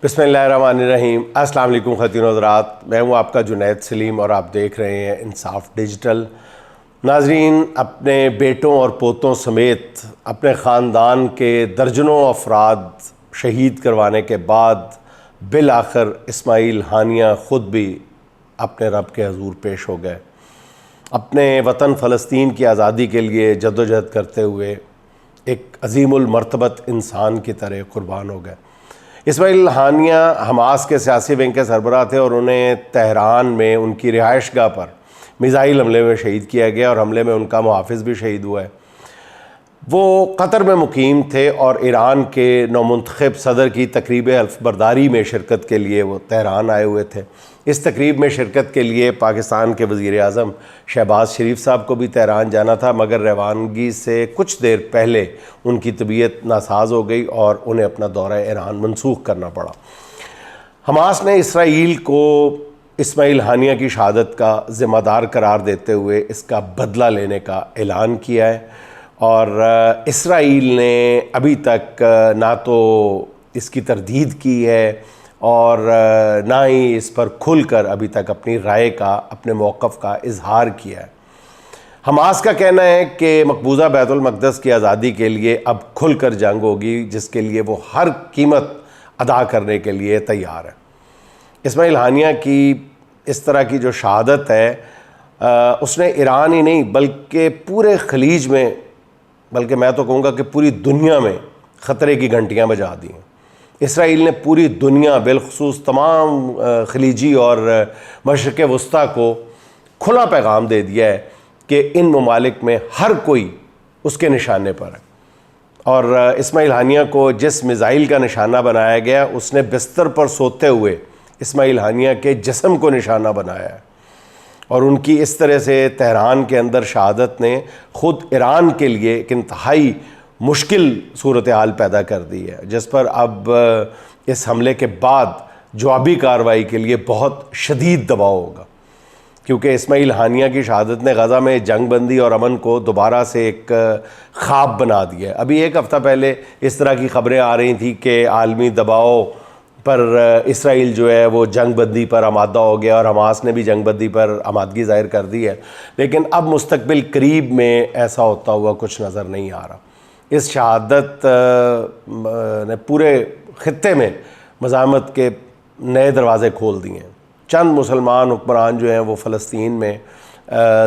बिस्मिल्लाहिर्रहमानिर्रहीम। अस्सलाम वालेकुम ख़वातीन और हज़रात, मैं हूँ आपका जुनैद सलीम और आप देख रहे हैं इंसाफ डिजिटल। नाज़रीन, अपने बेटों और पोतों समेत अपने ख़ानदान के दर्जनों अफराद शहीद करवाने के बाद बिल आखिर इस्माइल हानिया ख़ुद भी अपने रब के हज़ूर पेश हो गए। अपने वतन फ़लस्तीन की आज़ादी के लिए जद्दोजहद करते हुए एक अज़ीमुल मर्तबत इंसान की तरह कुर्बान हो गए। इस्माइल हानिया हमास के सियासी विंग के सरबराह थे और उन्हें तेहरान में उनकी रिहाइशगाह पर मिसाइल हमले में शहीद किया गया और हमले में उनका मुहाफ़िज़ भी शहीद हुआ है। वो कतर में मुकीम थे और ईरान के नौमुंतखब सदर की तकरीब हल्फ़बरदारी में शिरकत के लिए वो तेहरान आए हुए थे। इस तकरीब में शिरकत के लिए पाकिस्तान के वज़ीर आज़म शहबाज शरीफ साहब को भी तेहरान जाना था, मगर रवानगी से कुछ देर पहले उनकी तबीयत नासाज हो गई और उन्हें अपना दौरा ईरान मनसूख करना पड़ा। हमास ने इसराइल को इस्माइल हानिया की शहादत का ज़िम्मेदार करार देते हुए इसका बदला लेने का ऐलान किया है और इसराइल ने अभी तक ना तो इसकी तरदीद की है और ना ही इस पर खुलकर अभी तक अपनी राय का, अपने मौक़िफ़ का इजहार किया है। हमास का कहना है कि मकबूजा बैतुल मक़दस की आज़ादी के लिए अब खुलकर जंग होगी, जिसके लिए वो हर कीमत अदा करने के लिए तैयार है। इस्माइल हानिया की इस तरह की जो शहादत है उसने ईरान ही नहीं बल्कि पूरे खलीज में, बल्कि मैं तो कहूँगा कि पूरी दुनिया में ख़तरे की घंटियाँ बजा दी हैं। इसराइल ने पूरी दुनिया बिलखुसूस तमाम खलीजी और मशरिक़ वस्ता को खुला पैगाम दे दिया है कि इन ममालिक में हर कोई उसके निशाने पर है। और इस्माइल हानिया को जिस मिसाइल का निशाना बनाया गया, उसने बिस्तर पर सोते हुए इस्माइल हानिया के जिस्म को निशाना बनाया है। और उनकी इस तरह से तेहरान के अंदर शहादत ने ख़ुद ईरान के लिए एक इंतहाई मुश्किल सूरत हाल पैदा कर दी है, जिस पर अब इस हमले के बाद जवाबी कार्रवाई के लिए बहुत शदीद दबाव होगा, क्योंकि इस्माइल हानिया की शहादत ने गज़ा में जंग बंदी और अमन को दोबारा से एक ख्वाब बना दिया है। अभी एक हफ़्ता पहले इस तरह की ख़बरें आ रही थी कि आलमी दबाव पर इसराइल जो है वो जंग बंदी पर आमादा हो गया और हमास ने भी जंग बंदी पर आमादगी ज़ाहिर कर दी है, लेकिन अब मुस्तकबिल करीब में ऐसा होता हुआ कुछ नज़र नहीं आ रहा। इस शहादत ने पूरे ख़ित्ते में मज़ाहमत के नए दरवाज़े खोल दिए हैं। चंद मुसलमान हुक्मरान जो हैं वो फ़लस्तीन में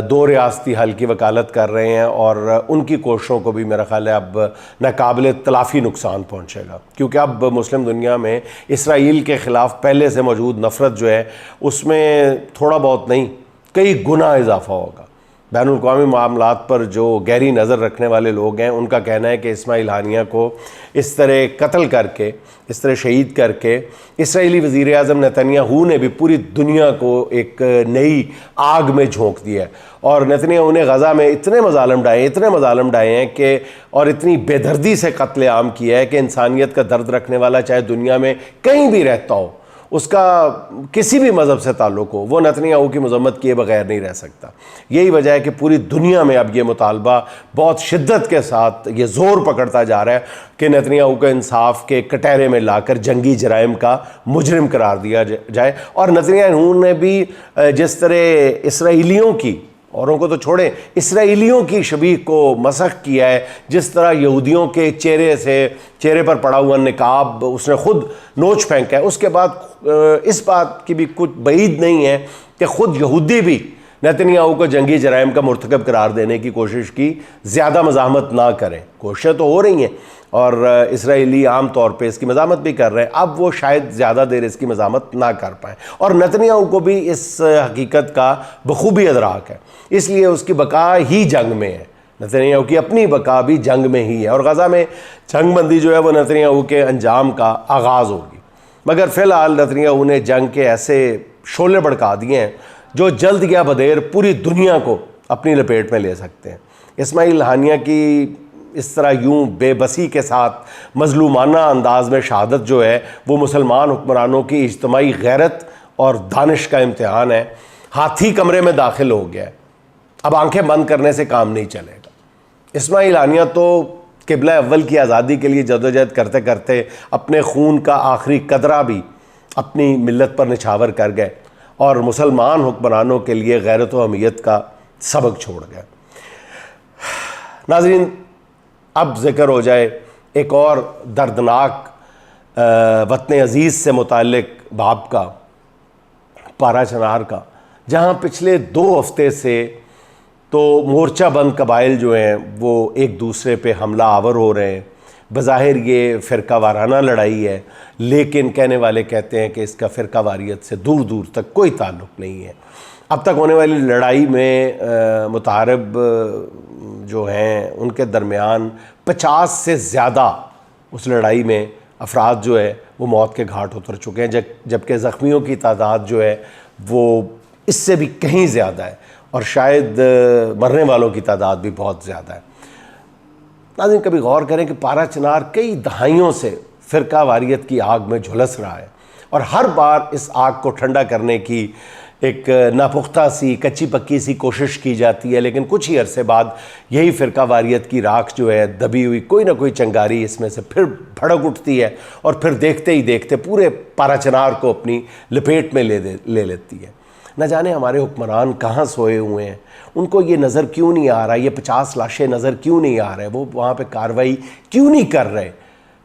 दो रियासती हल की वकालत कर रहे हैं और उनकी कोशिशों को भी मेरा ख़्याल है अब नाकाबिल तलाफ़ी नुकसान पहुँचेगा, क्योंकि अब मुस्लिम दुनिया में इसराइल के ख़िलाफ़ पहले से मौजूद नफ़रत जो है उसमें थोड़ा बहुत नहीं कई गुना इजाफ़ा होगा। बैनुल-अक़वामी मामलात पर जो गहरी नज़र रखने वाले लोग हैं, उनका कहना है कि इस्माइल हानिया को इस तरह कत्ल करके, इस तरह शहीद करके इसराइली वज़ीर आज़म नेतन्याहू ने भी पूरी दुनिया को एक नई आग में झोंक दिया है। और नेतन्याहू ने गज़ा में इतने मज़ालिम डाए हैं कि और इतनी बेदर्दी से कत्ल आम किया है कि इंसानियत का दर्द रखने वाला चाहे दुनिया में कहीं भी रहता हो, उसका किसी भी मज़हब से ताल्लुक़ हो, वो नेतन्याहू की मज़म्मत किए बगैर नहीं रह सकता। यही वजह है कि पूरी दुनिया में अब ये मुतालबा बहुत शिद्दत के साथ ये ज़ोर पकड़ता जा रहा है कि नेतन्याहू को इंसाफ के कटहरे में लाकर जंगी जराइम का मुजरिम करार दिया जाए। और नेतन्याहू ने भी जिस तरह इसराइलियों की, औरों को तो छोड़ें, इसराइलियों की शबीह को मसख किया है, जिस तरह यहूदियों के चेहरे पर पड़ा हुआ निकाब उसने ख़ुद नोच फेंका है, उसके बाद इस बात की भी कुछ बईद नहीं है कि ख़ुद यहूदी भी नेतन्याहू को जंगी जराइम का मुर्तकब करार देने की कोशिश की, ज़्यादा मज़ाहमत ना करें। कोशिशें तो हो रही हैं और इसराइली आम तौर पे इसकी मज़ाहमत भी कर रहे हैं, अब वो शायद ज़्यादा देर इसकी मज़ाहमत ना कर पाएँ। और नेतन्याहू को भी इस हकीकत का बखूबी अदराक है, इसलिए उसकी बका ही जंग में है। नेतन्याहू की अपनी बका भी जंग में ही है और गज़ा में जंग बंदी जो है वो नेतन्याहू के अंजाम का आगाज़ होगी। मगर फ़िलहाल नेतन्याहू ने जंग के ऐसे शोले भड़का दिए हैं जो जल्द या बदेर पूरी दुनिया को अपनी लपेट में ले सकते हैं। इस्माइल हानिया की इस तरह यूं बेबसी के साथ मजलूमाना अंदाज में शहादत जो है वो मुसलमान हुक्मरानों की इज्तिमाई गैरत और दानिश का इम्तिहान है। हाथी कमरे में दाखिल हो गया है, अब आंखें बंद करने से काम नहीं चलेगा। इस्माइल हानिया तो किबला अव्वल की आज़ादी के लिए जदोजहद करते करते अपने खून का आखिरी कतरा भी अपनी मिल्लत पर निछावर कर गए और मुसलमान हुक्मरानों के लिए गैरत व हमीयत का सबक छोड़ गए। नाज़रीन, अब ज़िक्र हो जाए एक और दर्दनाक वतन अज़ीज़ से मुताल्लिक बाब का, पारा चनार का, जहाँ पिछले 2 हफ्ते से तो मोर्चा बंद कबाइल जो हैं वो एक दूसरे पे हमला आवर हो रहे हैं। बज़ाहिर ये फ़िरका वाराना लड़ाई है, लेकिन कहने वाले कहते हैं कि इसका फ़िरका वारियत से दूर दूर तक कोई ताल्लुक़ नहीं है। अब तक होने वाली लड़ाई में मुतारब जो हैं उनके दरमियान 50 से ज़्यादा उस लड़ाई में अफराद जो है वो मौत के घाट उतर चुके हैं, जबकि ज़ख्मियों की तादाद जो है वो इससे भी कहीं ज़्यादा है और शायद मरने वालों की तादाद भी बहुत ज़्यादा है। नाज़रीन, कभी गौर करें कि पारा चनार कई दहाइयों से फ़िरका वारियत की आग में झुलस रहा है और हर बार इस आग को ठंडा करने की एक नापुख्ता सी कच्ची पक्की सी कोशिश की जाती है, लेकिन कुछ ही अरसे बाद यही फ़िरका वारियत की राख जो है दबी हुई कोई ना कोई चिंगारी इसमें से फिर भड़क उठती है और फिर देखते ही देखते पूरे पारा चनार को अपनी लपेट में ले लेती है। न जाने हमारे हुक्मरान कहाँ सोए हुए हैं, उनको ये नज़र क्यों नहीं आ रहा, ये 50 लाशें नज़र क्यों नहीं आ रहे, वो वहाँ पे कार्रवाई क्यों नहीं कर रहे।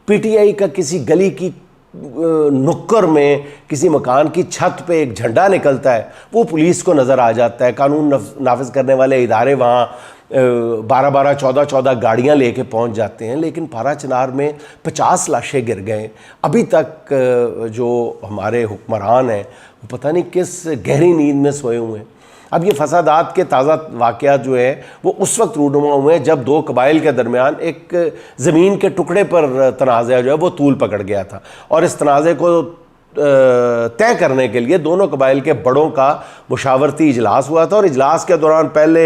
पीटीआई का किसी गली की नुक्कड़ में किसी मकान की छत पे एक झंडा निकलता है, वो पुलिस को नज़र आ जाता है। कानून नाफिज करने वाले इदारे वहाँ 12-12, 14-14 गाड़ियाँ लेके पहुँच जाते हैं, लेकिन पारा चनार में 50 लाशें गिर गए। अभी तक जो हमारे हुक्मरान हैं वो पता नहीं किस गहरी नींद में सोए हुए हैं। अब ये फसादात के ताज़ा वाक़यात जो है वो उस वक्त रूनुमा हुए हैं जब 2 कबाइल के दरमियान एक ज़मीन के टुकड़े पर तनाज़ा जो है वो तूल पकड़ गया था और इस तनाज़े को तय करने के लिए दोनों कबाइल के बड़ों का मुशावरती इजलास हुआ था और इजलास के दौरान पहले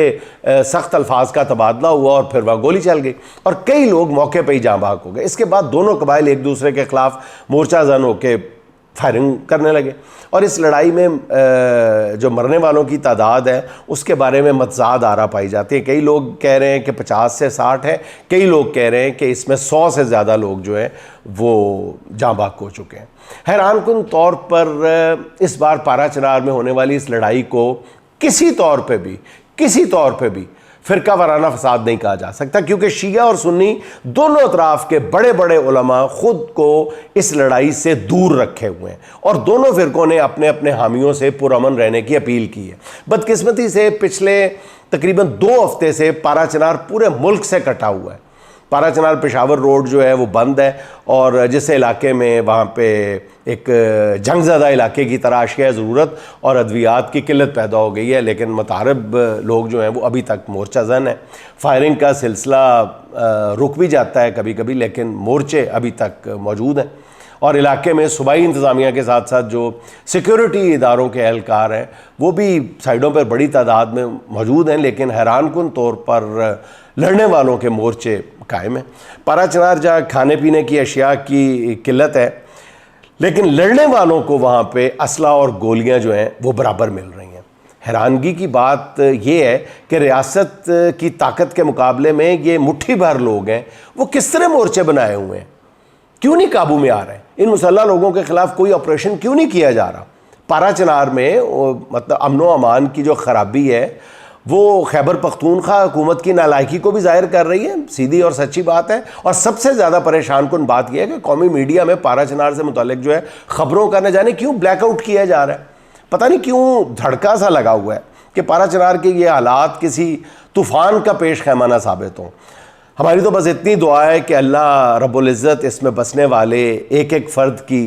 सख्त अल्फाज का तबादला हुआ और फिर वह गोली चल गई और कई लोग मौके पर ही जाँ बहक हो गए। इसके बाद दोनों कबाइल एक दूसरे के ख़िलाफ़ मोर्चा जन होकर फायरिंग करने लगे और इस लड़ाई में जो मरने वालों की तादाद है उसके बारे में मतजाद आरा पाई जाती है। कई लोग कह रहे हैं कि 50 से 60 है, कई लोग कह रहे हैं कि इसमें 100 से ज़्यादा लोग जो हैं वो जाँ बाक हो चुके हैं। हैरानकुन तौर पर इस बार पारा चनार में होने वाली इस लड़ाई को किसी तौर पे भी फ़िरका वाराना फसाद नहीं कहा जा सकता, क्योंकि शिया और सुन्नी दोनों अतराफ़ के बड़े बड़े उलमा ख़ुद को इस लड़ाई से दूर रखे हुए हैं और दोनों फ़िरक़ों ने अपने अपने हामियों से पुरअमन रहने की अपील की है। बदकिस्मती से पिछले तकरीबन 2 हफ्ते से पारा चनार पूरे मुल्क से कटा हुआ है। पारा चनार पेशावर रोड जो है वो बंद है और जिस इलाके में वहाँ पे एक जंगज़दा इलाके की तराश है ज़रूरत और अद्वियात की किल्लत पैदा हो गई है, लेकिन मुतारब लोग जो हैं वो अभी तक मोर्चा जन है। फायरिंग का सिलसिला रुक भी जाता है कभी कभी, लेकिन मोर्चे अभी तक मौजूद हैं और इलाके में सूबाई इंतज़ामिया के साथ साथ जो सिक्योरिटी इदारों के एहलकार हैं वो भी साइडों पर बड़ी तादाद में मौजूद हैं, लेकिन हैरानकुन तौर पर लड़ने वालों के मोर्चे कायम है। पारा चनार जहाँ खाने पीने की अशिया की किल्लत है, लेकिन लड़ने वालों को वहाँ पे असला और गोलियाँ जो हैं वो बराबर मिल रही हैं। हैरानगी की बात ये है कि रियासत की ताकत के मुकाबले में ये मुट्ठी भर लोग हैं वो किस तरह मोर्चे बनाए हुए हैं, क्यों नहीं काबू में आ रहे हैं। इन मुसल्लह लोगों के ख़िलाफ़ कोई ऑपरेशन क्यों नहीं किया जा रहा। पारा चनार में मतलब अमन व अमान की जो ख़राबी है वो खैबर पख्तूनख्वा हुकूमत की नालायकी को भी ज़ाहिर कर रही है, सीधी और सच्ची बात है। और सबसे ज़्यादा परेशान कुन बात यह है कि कौमी मीडिया में पारा चनार से मुताल्लिक जो है ख़बरों का न जाने क्यों ब्लैकआउट किया जा रहा है। पता नहीं क्यों धड़का सा लगा हुआ है कि पारा चनार के ये हालात किसी तूफ़ान का पेश खैमाना साबित हों। हमारी तो बस इतनी दुआ है कि अल्लाह रब्बुल इज़्ज़त इसमें बसने वाले एक एक फ़र्द की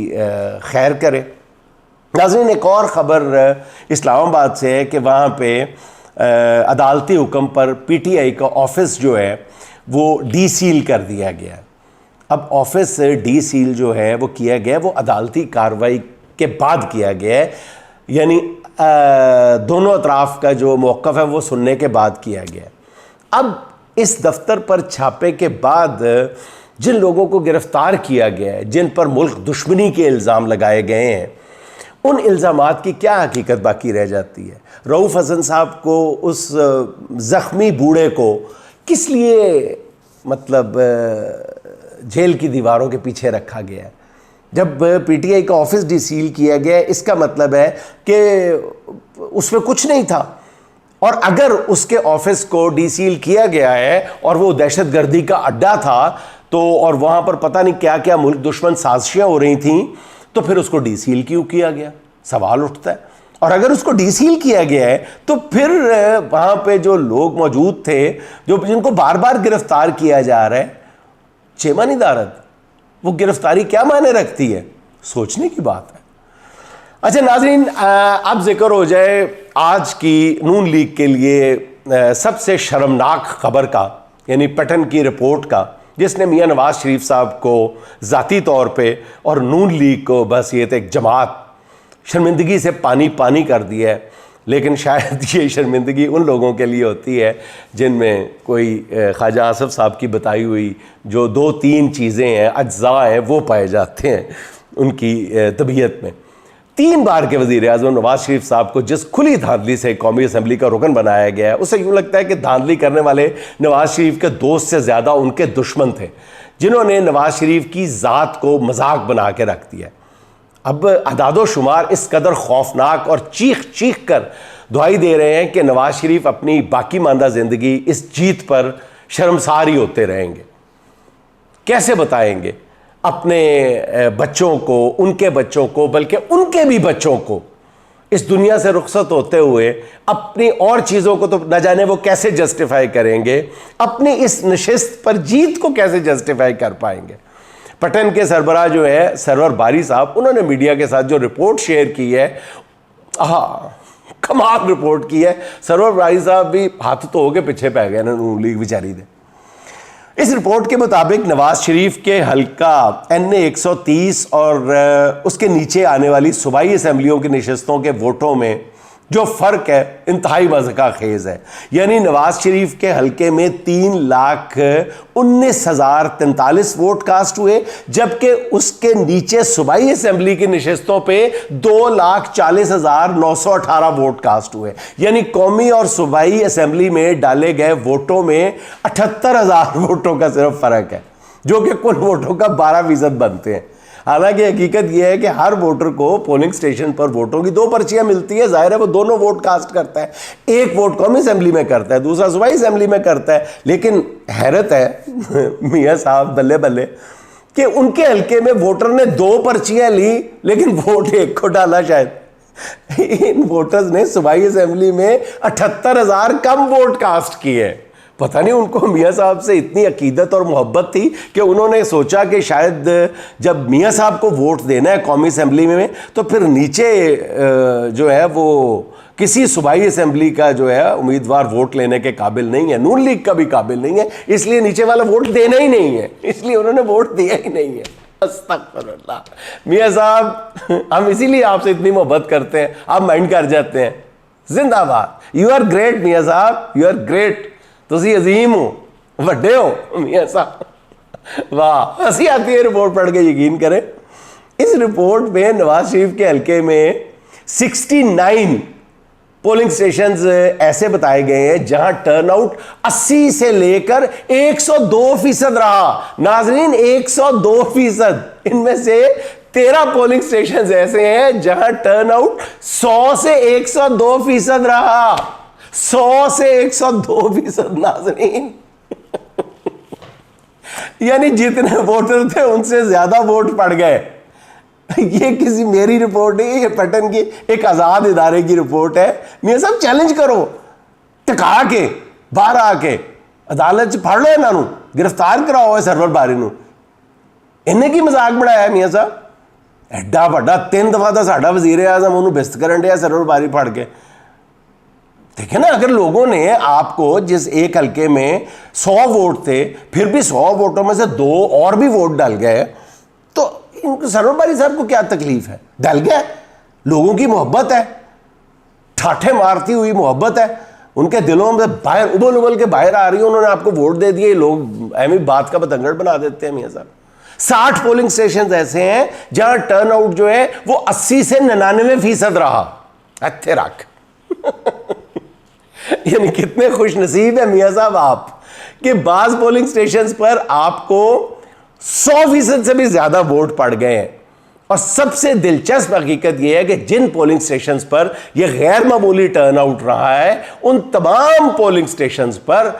खैर करे। नाज़रीन, एक और ख़बर इस्लामाबाद से है कि वहाँ पे अदालती हुक्म पर पीटीआई का ऑफिस जो है वो डी सील कर दिया गया। अब ऑफिस डी सील जो है वो किया गया वो अदालती कार्रवाई के बाद किया गया है, यानी दोनों अतराफ़ का जो मौक़िफ़ है वो सुनने के बाद किया गया। अब इस दफ्तर पर छापे के बाद जिन लोगों को गिरफ़्तार किया गया है, जिन पर मुल्क दुश्मनी के इल्ज़ाम लगाए गए हैं, उन इल्ज़ामात की क्या हकीकत बाकी रह जाती है। रऊफ़ हसन साहब को, उस ज़ख्मी बूढ़े को किस लिए मतलब जेल की दीवारों के पीछे रखा गया है। जब पीटीआई का ऑफिस डीसील किया गया, इसका मतलब है कि उसमें कुछ नहीं था। और अगर उसके ऑफिस को डीसील किया गया है और वो दहशतगर्दी का अड्डा था, तो और वहां पर पता नहीं क्या क्या मुल्क दुश्मन साजिशें हो रही थीं, तो फिर उसको डीसील क्यों किया गया, सवाल उठता है। और अगर उसको डीसील किया गया है तो फिर वहां पे जो लोग मौजूद थे, जो जिनको बार बार गिरफ्तार किया जा रहा है, चेमानी दारद, वो गिरफ्तारी क्या मायने रखती है, सोचने की बात है। अच्छा नाजरीन, अब जिक्र हो जाए आज की नून लीग के लिए सबसे शर्मनाक खबर का, यानी पटन की रिपोर्ट का, जिसने मियां नवाज शरीफ साहब को ज़ाती तौर पे और नून लीग को बस ये एक जमात शर्मिंदगी से पानी पानी कर दिया है। लेकिन शायद ये शर्मिंदगी उन लोगों के लिए होती है जिनमें कोई ख्वाजा आसफ साहब की बताई हुई जो 2-3 चीज़ें हैं, अज्जा हैं, वो पाए जाते हैं उनकी तबीयत में। 3 बार के वज़ीर आज़म नवाज शरीफ साहब को जिस खुली धांधली से कौमी असम्बली का रुकन बनाया गया है, उससे यूँ लगता है कि धांधली करने वाले नवाज शरीफ के दोस्त से ज़्यादा उनके दुश्मन थे, जिन्होंने नवाज शरीफ की ज़ात को मजाक बना के रख दिया। अब अदादो शुमार इस कदर खौफनाक और चीख चीख कर दुआई दे रहे हैं कि नवाज शरीफ अपनी बाकी मानदा ज़िंदगी इस जीत पर शर्मसार ही होते रहेंगे। कैसे बताएंगे अपने बच्चों को, उनके बच्चों को, बल्कि उनके भी बच्चों को इस दुनिया से रुखसत होते हुए अपनी और चीज़ों को तो न जाने वो कैसे जस्टिफाई करेंगे, अपनी इस नशिस्त पर जीत को कैसे जस्टिफाई कर पाएंगे। पटन के सरबराह जो है सरवर बारी साहब, उन्होंने मीडिया के साथ जो रिपोर्ट शेयर की है, कमाल रिपोर्ट की है। सरवर बारी साहब भी हाथ तो हो के पीछे पै गए ना नून लीग बेचारी दे। इस रिपोर्ट के मुताबिक नवाज शरीफ के हल्का NA 130 और उसके नीचे आने वाली सूबाई असम्बलियों की नशस्तों के वोटों में जो फ़र्क है इंतहाई मज़का खेज़ है। यानी नवाज शरीफ के हल्के में 3,19,043 वोट कास्ट हुए, जबकि उसके नीचे सूबाई असम्बली की नशस्तों पे 2,40,918 वोट कास्ट हुए। यानी कौमी और सूबाई असम्बली में डाले गए वोटों में 78,000 वोटों का सिर्फ फ़र्क है, जो कि कुल वोटों का 12% बनते हैं। हालांकि हकीकत यह है कि हर वोटर को पोलिंग स्टेशन पर वोटों की 2 पर्चियां मिलती है। जाहिर है वो दोनों वोट कास्ट करता है, एक वोट कौमी असेंबली में करता है, दूसरा सूबाई असेंबली में करता है। लेकिन हैरत है मियां साहब बल्ले बल्ले कि उनके हल्के में वोटर ने 2 पर्चियां ली लेकिन वोट एक को डाला। शायद इन वोटर्स ने सूबाई असेंबली में 78,000 कम वोट कास्ट किए। पता नहीं उनको मियां साहब से इतनी अकीदत और मोहब्बत थी कि उन्होंने सोचा कि शायद जब मियां साहब को वोट देना है कौमी असेंबली में, तो फिर नीचे जो है वो किसी सूबाई असेंबली का जो है उम्मीदवार वोट लेने के काबिल नहीं है, नून लीग का भी काबिल नहीं है, इसलिए नीचे वाला वोट देना ही नहीं है, इसलिए उन्होंने वोट दिया ही नहीं है। अस्तगफुरुल्लाह। मियां साहब, हम इसीलिए आपसे इतनी मोहब्बत करते हैं, आप माइंड कर जाते हैं। जिंदाबाद, यू आर ग्रेट मियां साहब, यू आर ग्रेट। तुसी अजीम हो, वड्डे हो मियां साहब, वाह। हंसी आती है रिपोर्ट पढ़ के, यकीन करें। इस रिपोर्ट में नवाज शरीफ के हल्के में 69 पोलिंग स्टेशंस ऐसे बताए गए हैं जहां टर्नआउट 80 से लेकर 102% रहा। नाजरीन, 102%। इनमें से 13 पोलिंग स्टेशंस ऐसे हैं जहां टर्नआउट 100 से 102% रहा। 100 से 102%। नाजरीन, यानी जितने वोटर थे उनसे ज्यादा वोट पड़ गए। ये किसी मेरी रिपोर्ट नहीं है, ये पटन की एक आजाद इदारे की रिपोर्ट है। मियां साहब, चैलेंज करो, टका के बाहर आके अदालत च फड़ लो, इन्हों गिरफ्तार कराओ है सरवर बारी नूं। इन्हें की मजाक बनाया मियां साहब? एडा वड्डा 3 दफा का साडा वजीर आजम उन्होंने बिस्त करन दिया सरवर बारी फड़ के। देखे ना, अगर लोगों ने आपको जिस एक हल्के में 100 वोट थे, फिर भी 100 वोटों में से 2 और भी वोट डल गए, तो इनको सरवर बारी साहब को क्या तकलीफ है? डल गया, लोगों की मोहब्बत है, ठाठे मारती हुई मोहब्बत है, उनके दिलों में बाहर उबल उबल के बाहर आ रही है, उन्होंने आपको वोट दे दिए। लोग एमी बात का बतंगड़ बना देते हैं मियां साहब। 60 पोलिंग स्टेशन ऐसे हैं जहां टर्नआउट जो है वो 80 से 99% रहा। अच्छे रख यानी कितने खुश नसीब है मियां साहब आप कि बाज़ पोलिंग स्टेशंस पर आपको 100% से भी ज़्यादा वोट पड़ गए हैं। और सबसे दिलचस्प हकीकत यह है कि जिन पोलिंग स्टेशंस पर यह गैर मामूली टर्नआउट रहा है, उन तमाम पोलिंग स्टेशंस पर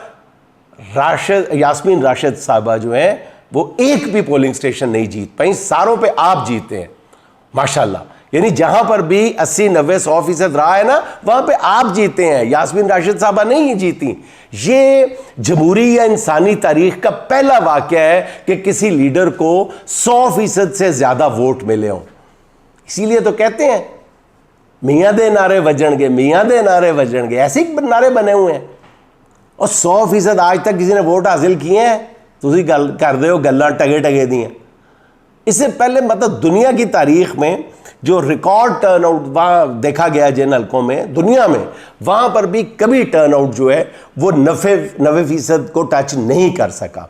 यास्मीन राशिद साहबा जो हैं वो एक भी पोलिंग स्टेशन नहीं जीत पाई, सारों पे आप जीते हैं माशाल्लाह। यानी जहां पर भी 80, 90, 100% रहा है ना, वहां पे आप जीते हैं, यास्मीन राशिद साहबा नहीं जीती। ये जमहूरी या इंसानी तारीख का पहला वाकया है कि किसी लीडर को 100% से ज्यादा वोट मिले हों। इसीलिए तो कहते हैं मियां दे नारे वजणगे, मियां दे नारे वजणगे, ऐसे ही नारे बने हुए हैं। और 100% आज तक किसी ने वोट हासिल किए हैं? तुसी गल कर दे हो गल्लां टगे टगे दी हैं। इससे पहले मतलब दुनिया की तारीख में जो रिकॉर्ड टर्नआउट वहाँ देखा गया जिन हल्कों में दुनिया में, वहाँ पर भी कभी टर्नआउट जो है वो 90% को टच नहीं कर सका।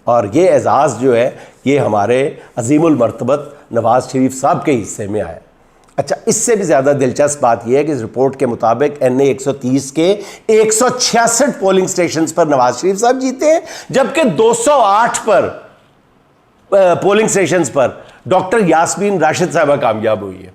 और ये एजाज़ जो है ये हमारे अजीमुल मर्तबत नवाज़ शरीफ साहब के हिस्से में आया। अच्छा, इससे भी ज़्यादा दिलचस्प बात यह है कि इस रिपोर्ट के मुताबिक NA 130 के 166 पोलिंग स्टेशन पर नवाज शरीफ साहब जीते हैं, जबकि 208 पर पोलिंग स्टेशंस पर डॉक्टर यास्मीन राशिद साहबा कामयाब हुई है।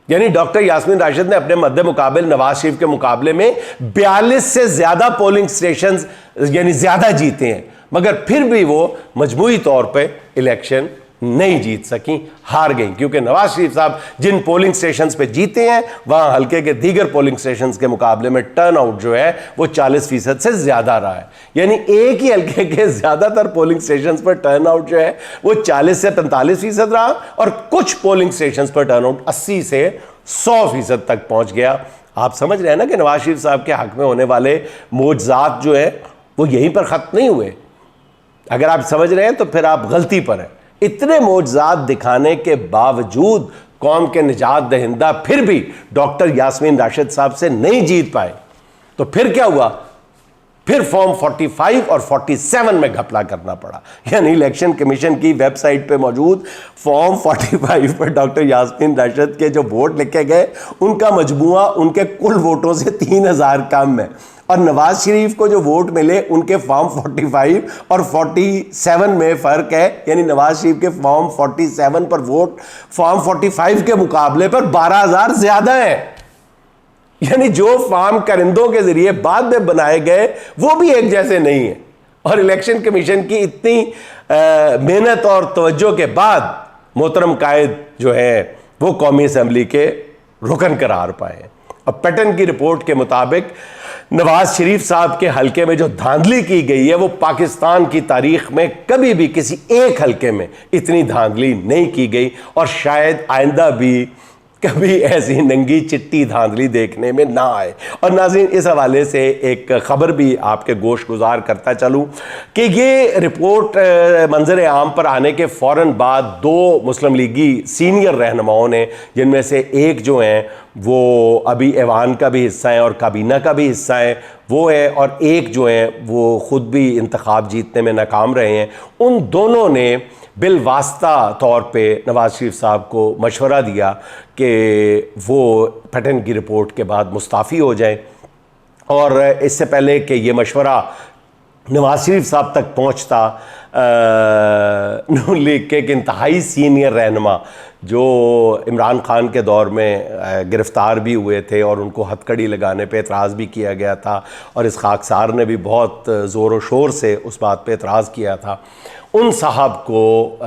यानी डॉक्टर यास्मीन राशिद ने अपने मद्दे मुकाबिल नवाज शरीफ के मुकाबले में 42 से ज्यादा पोलिंग स्टेशंस यानी ज्यादा जीते हैं, मगर फिर भी वो मजमूई तौर पे इलेक्शन नहीं जीत सकी, हार गई। क्योंकि नवाज शरीफ साहब जिन पोलिंग स्टेशंस पे जीते हैं वहां हल्के के दीगर पोलिंग स्टेशंस के मुकाबले में टर्नआउट जो है वो 40% से ज्यादा रहा है। यानी एक ही हल्के के ज्यादातर पोलिंग स्टेशंस पर टर्नआउट जो है वो 40 से 45% रहा, और कुछ पोलिंग स्टेशंस पर टर्नआउट 80 से 100% तक पहुंच गया। आप समझ रहे हैं ना कि नवाज शरीफ साहब के हक में होने वाले मोजात जो है वो यहीं पर खत्म नहीं हुए। अगर आप समझ रहे हैं तो फिर आप गलती पर हैं। इतने मोजात दिखाने के बावजूद कौम के निजात दहिंदा फिर भी डॉक्टर यास्मीन राशिद साहब से नहीं जीत पाए। तो फिर क्या हुआ? फिर फॉर्म 45 और 47 में घपला करना पड़ा। यानी इलेक्शन कमीशन की वेबसाइट पे मौजूद फॉर्म 45 पर डॉक्टर यास्मीन राशिद के जो वोट लिखे गए उनका मजमुआ उनके कुल वोटों से 3000 कम है, और नवाज शरीफ को जो वोट मिले उनके फॉर्म 45 और 47 में फ़र्क है। यानी नवाज शरीफ के फॉर्म 47 पर वोट फॉर्म 45 के मुकाबले पर 12000 ज़्यादा है। यानी जो फॉर्म करिंदों के ज़रिए बाद में बनाए गए वो भी एक जैसे नहीं है। और इलेक्शन कमीशन की इतनी मेहनत और तवज्जो के बाद मोहतरम कायद जो है वो कौमी असम्बली के रुकन करार पाए। और पैटर्न की रिपोर्ट के मुताबिक नवाज शरीफ साहब के हलके में जो धांधली की गई है वो पाकिस्तान की तारीख में कभी भी किसी एक हलके में इतनी धांधली नहीं की गई, और शायद आइंदा भी कभी ऐसी नंगी चिट्टी धांधली देखने में ना आए। और नाज़रीन, इस हवाले से एक ख़बर भी आपके गोश गुजार करता चलूँ कि ये रिपोर्ट मंजर आम पर आने के फ़ौरन बाद दो मुस्लिम लीगी सीनियर रहनुमाओं ने, जिनमें से एक जो हैं वो अभी ऐवान का भी हिस्सा है और काबीना का भी हिस्सा है वो है, और एक जो हैं वो ख़ुद भी इंतखाब जीतने में नाकाम रहे हैं, उन दोनों ने बिलवास्ता तौर पे नवाज शरीफ साहब को मशवरा दिया कि वो पैटर्न की रिपोर्ट के बाद मुस्ताफ़ी हो जाए। और इससे पहले कि ये मशवरा नवाज शरीफ साहब तक पहुंचता, नून लीग के एक इंतहाई सीनियर रहनुमा जो इमरान खान के दौर में गिरफ़्तार भी हुए थे और उनको हथकड़ी लगाने पे एतराज़ भी किया गया था, और इस खाकसार ने भी बहुत ज़ोर व शोर से उस बात पे एतराज़ किया था, उन साहब को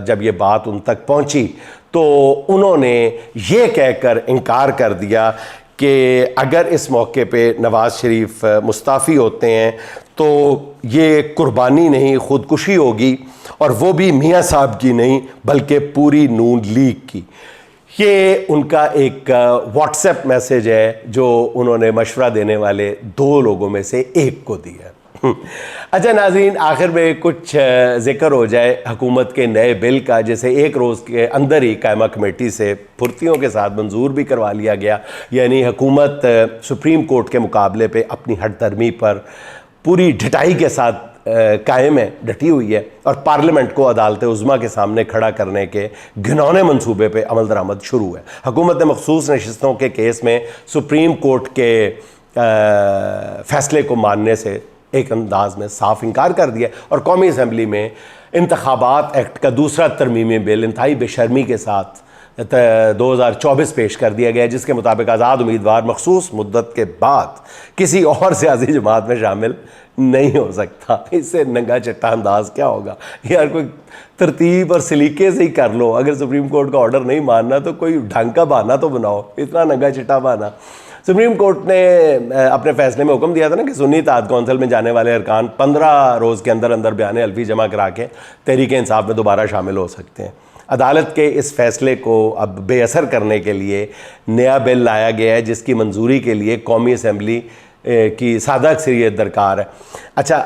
जब ये बात उन तक पहुंची तो उन्होंने ये कहकर इनकार कर दिया कि अगर इस मौके पे नवाज़ शरीफ मुस्ताफ़ी होते हैं तो ये कुर्बानी नहीं ख़ुदकुशी होगी, और वो भी मियाँ साहब की नहीं बल्कि पूरी नून लीग की। ये उनका एक व्हाट्सएप मैसेज है जो उन्होंने मशवरा देने वाले दो लोगों में से एक को दिया। अच्छा नाज़रीन, आखिर में कुछ ज़िक्र हो जाए हुकूमत के नए बिल का, जैसे एक रोज़ के अंदर ही कायमा कमेटी से फुर्तियों के साथ मंजूर भी करवा लिया गया। यानी हुकूमत सुप्रीम कोर्ट के मुकाबले पे अपनी हठधर्मी पर पूरी ढिठाई के साथ कायम है, डटी हुई है, और पार्लियामेंट को अदालत उज़्मा के सामने खड़ा करने के घिनौने मंसूबे पे अमल दरामद शुरू है। हुकूमत ने मखसूस नशिस्तों के केस में सुप्रीम कोर्ट के फ़ैसले को मानने से एक अंदाज में साफ इनकार कर दिया और कौमी असम्बली में इंतखाबात एक्ट का दूसरा तरमीमी बिल इंतहाई बेशर्मी के साथ 2024 पेश कर दिया गया, जिसके मुताबिक आज़ाद उम्मीदवार मखसूस मुद्दत के बाद किसी और सियासी जमात में शामिल नहीं हो सकता। इससे नंगा चिट्टा अंदाज क्या होगा यार, कोई तरतीब और सलीके से ही कर लो। अगर सुप्रीम कोर्ट का ऑर्डर नहीं मानना तो कोई ढंग का बहाना तो बनाओ, इतना नंगा चिट्टा बहाना। सुप्रीम कोर्ट ने अपने फैसले में हुक्म दिया था ना कि सुन्नी इत्तेहाद कौंसिल में जाने वाले अरकान 15 रोज़ के अंदर अंदर बयान हल्फी जमा करा के तहरीक इंसाफ में दोबारा शामिल हो सकते हैं। अदालत के इस फैसले को अब बेअसर करने के लिए नया बिल लाया गया है, जिसकी मंजूरी के लिए कौमी असम्बली की सादा अक्सरियत दरकार है। अच्छा,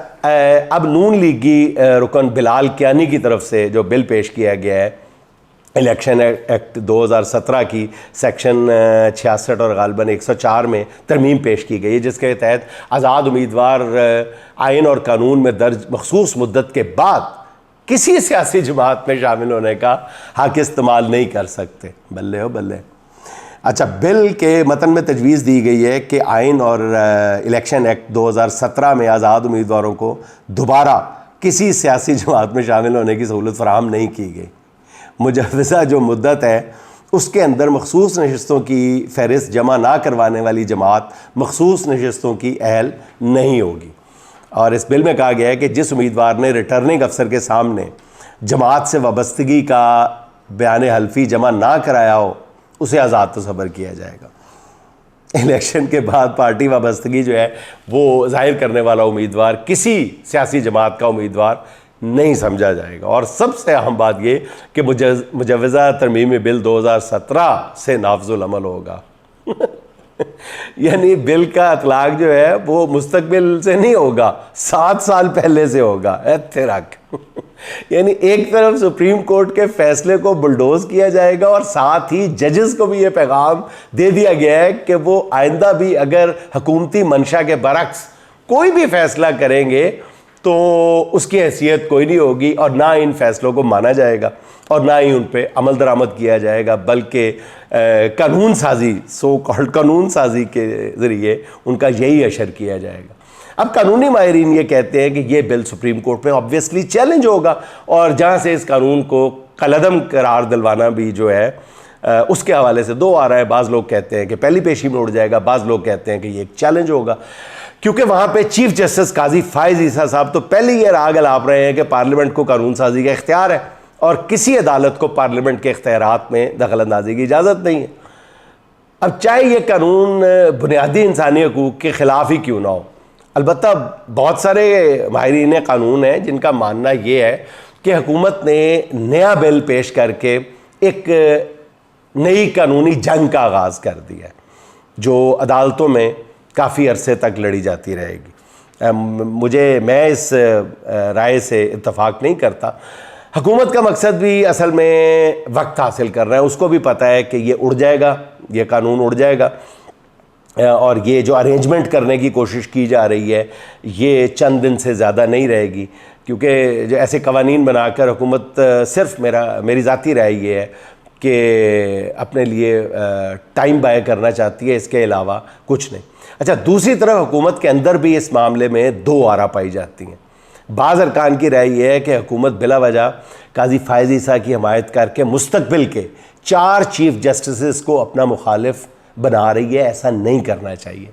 अब नून लीगी रुकन बिलाल कियानी की तरफ से जो बिल पेश किया गया है, इलेक्शन एक्ट 2017 की सेक्शन 66 और गालबन 104 में तरमीम पेश की गई है, जिसके तहत आज़ाद उम्मीदवार आइन और कानून में दर्ज मखसूस मुद्दत के बाद किसी सियासी जमात में शामिल होने का हक इस्तेमाल नहीं कर सकते। बल्ले हो बल्ले। अच्छा, बिल के मतन में तजवीज़ दी गई है कि आइन और इलेक्शन एक्ट 2017 में आज़ाद उम्मीदवारों को दोबारा किसी सियासी जमात में शामिल होने की सहूलत फराहम नहीं की गई। मुजव्वज़ा जो मुद्दत है उसके अंदर मखसूस नशस्तों की फ़हरिस्त जमा ना करवाने वाली जमात मखसूस नशस्तों की अहल नहीं होगी। और इस बिल में कहा गया है कि जिस उम्मीदवार ने रिटर्निंग अफसर के सामने जमात से वाबस्तगी का बयान हल्फी जमा ना कराया हो उसे आज़ाद तसव्वुर किया जाएगा। इलेक्शन के बाद पार्टी वाबस्तगी जो है वो जाहिर करने वाला उम्मीदवार किसी सियासी जमात का उम्मीदवार नहीं समझा जाएगा। और सबसे अहम बात ये कि मुजव्वज़ा तरमीमी बिल 2017 से नाफजुल अमल होगा। यानी बिल का इतलाक जो है वो मुस्तकबिल से नहीं होगा, 7 साल पहले से होगा। तेरक यानी एक तरफ सुप्रीम कोर्ट के फैसले को बुलडोज किया जाएगा और साथ ही जजेस को भी ये पैगाम दे दिया गया है कि वो आइंदा भी अगर हुकूमती मंशा के बरक्स कोई भी फैसला करेंगे तो उसकी हैसियत कोई नहीं होगी और ना इन फैसलों को माना जाएगा और ना ही उन पर अमल दरामद किया जाएगा, बल्कि कानून साजी, सो कॉल्ड कानून साजी के ज़रिए उनका यही असर किया जाएगा। अब कानूनी माहिरीन ये कहते हैं कि ये बिल सुप्रीम कोर्ट में ऑब्वियसली चैलेंज होगा और जहाँ से इस कानून को कलअदम करार दिलवाना भी जो है उसके हवाले से दो आ रहा है। बाज़ लोग कहते हैं कि पहली पेशी में उड़ जाएगा, बाज़ लोग कहते हैं कि ये एक चैलेंज होगा, क्योंकि वहाँ पे चीफ जस्टिस काजी फायज़ ईसा साहब तो पहले ये राग अलाप रहे हैं कि पार्लियामेंट को कानून साजी का इख्तियार है और किसी अदालत को पार्लियामेंट के इख्तियारात में दखल अंदाजी की इजाज़त नहीं है। अब चाहे ये कानून बुनियादी इंसानी हकूक़ के ख़िलाफ़ ही क्यों ना हो, अलबत्ता बहुत सारे माहिरीन कानून हैं जिनका मानना ये है कि हुकूमत ने नया बिल पेश करके एक नई कानूनी जंग का आगाज़ कर दिया है जो अदालतों में काफ़ी अरसे तक लड़ी जाती रहेगी। मैं इस राय से इत्तफाक नहीं करता। हुकूमत का मकसद भी असल में वक्त हासिल कर रहा है, उसको भी पता है कि ये उड़ जाएगा, ये कानून उड़ जाएगा और ये जो अरेंजमेंट करने की कोशिश की जा रही है ये चंद दिन से ज़्यादा नहीं रहेगी, क्योंकि जो ऐसे कवानीन बनाकर हुकूमत सिर्फ मेरी ज़ाती राय ये है कि अपने लिए टाइम बाय करना चाहती है, इसके अलावा कुछ नहीं। अच्छा, दूसरी तरफ हुकूमत के अंदर भी इस मामले में दो आरा पाई जाती हैं। बाज़ अरकान की राय यह है कि हुकूमत बिला वजह काजी फायज़ ईसा की हमायत करके मुस्तकबिल के 4 चीफ जस्टिस को अपना मुखालिफ बना रही है। ऐसा नहीं करना चाहिए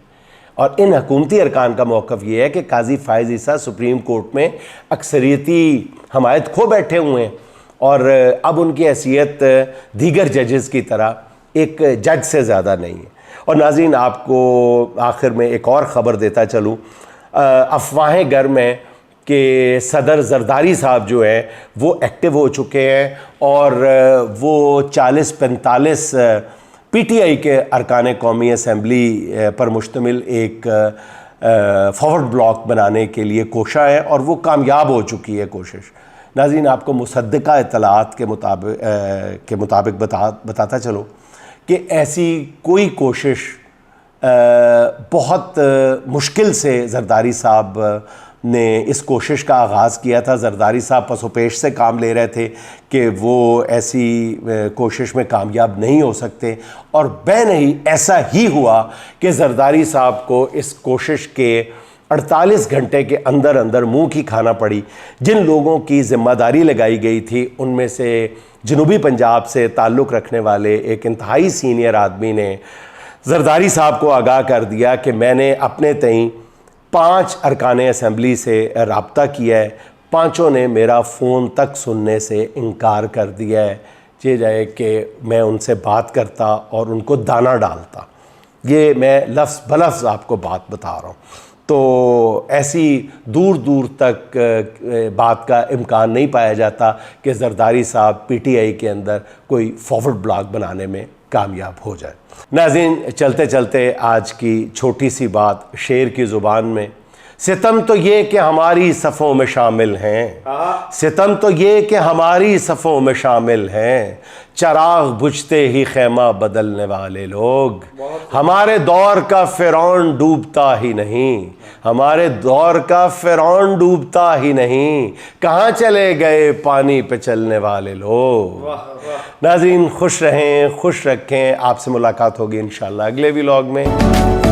और इन हुकूमती अरकान का मौक़िफ़ ये है कि काजी फायज़ ईसा सुप्रीम कोर्ट में अक्सरियती हमायत खो बैठे हुए हैं और अब उनकी हैसियत दीगर जजेस की तरह एक जज से ज़्यादा नहीं है। और नाज़रीन, आपको आखिर में एक और ख़बर देता चलूँ, अफवाहें गर्म हैं कि सदर जरदारी साहब जो है वो एक्टिव हो चुके हैं और वो 40-45 PTI के अरकान कौमी असम्बली पर मुश्तमिल एक फॉरवर्ड ब्लॉक बनाने के लिए कोशा है और वो कामयाब हो चुकी है कोशिश। नाज़रीन, आपको मुसद्दका इत्तलात के मुताबिक बताता चलो कि ऐसी कोई कोशिश बहुत मुश्किल से जरदारी साहब ने इस कोशिश का आगाज़ किया था। जरदारी साहब पसोपेश से काम ले रहे थे कि वो ऐसी कोशिश में कामयाब नहीं हो सकते और नहीं ऐसा ही हुआ कि जरदारी साहब को इस कोशिश के 48 घंटे के अंदर अंदर मुंह की खाना पड़ी। जिन लोगों की ज़िम्मेदारी लगाई गई थी उनमें से जनूबी पंजाब से ताल्लुक़ रखने वाले एक इंतहाई सीनियर आदमी ने जरदारी साहब को आगाह कर दिया कि मैंने अपने तईं 5 अरकान असम्बली से रब्ता किया है, पाँचों ने मेरा फ़ोन तक सुनने से इनकार कर दिया है, ये जाए कि मैं उनसे बात करता और उनको दाना डालता। ये मैं लफ्ज़ बलफ्ज़ आपको बात बता रहा हूँ। तो ऐसी दूर दूर तक बात का इम्कान नहीं पाया जाता कि जरदारी साहब PTI के अंदर कोई फॉरवर्ड ब्लॉग बनाने में कामयाब हो जाए। नाज़रीन, चलते चलते आज की छोटी सी बात शेर की ज़ुबान में। सितम तो ये कि हमारी सफ़ों में शामिल हैं, सितम तो ये कि हमारी सफ़ों में शामिल हैं, चराग बुझते ही खैमा बदलने वाले लोग। हमारे दौर का फ़िरौन डूबता ही नहीं, हमारे दौर का फ़िरौन डूबता ही नहीं, कहाँ चले गए पानी पे चलने वाले लोग। नाज़रीन, खुश रहें, खुश रखें। आपसे मुलाकात होगी इंशाअल्लाह अगले व्लॉग में।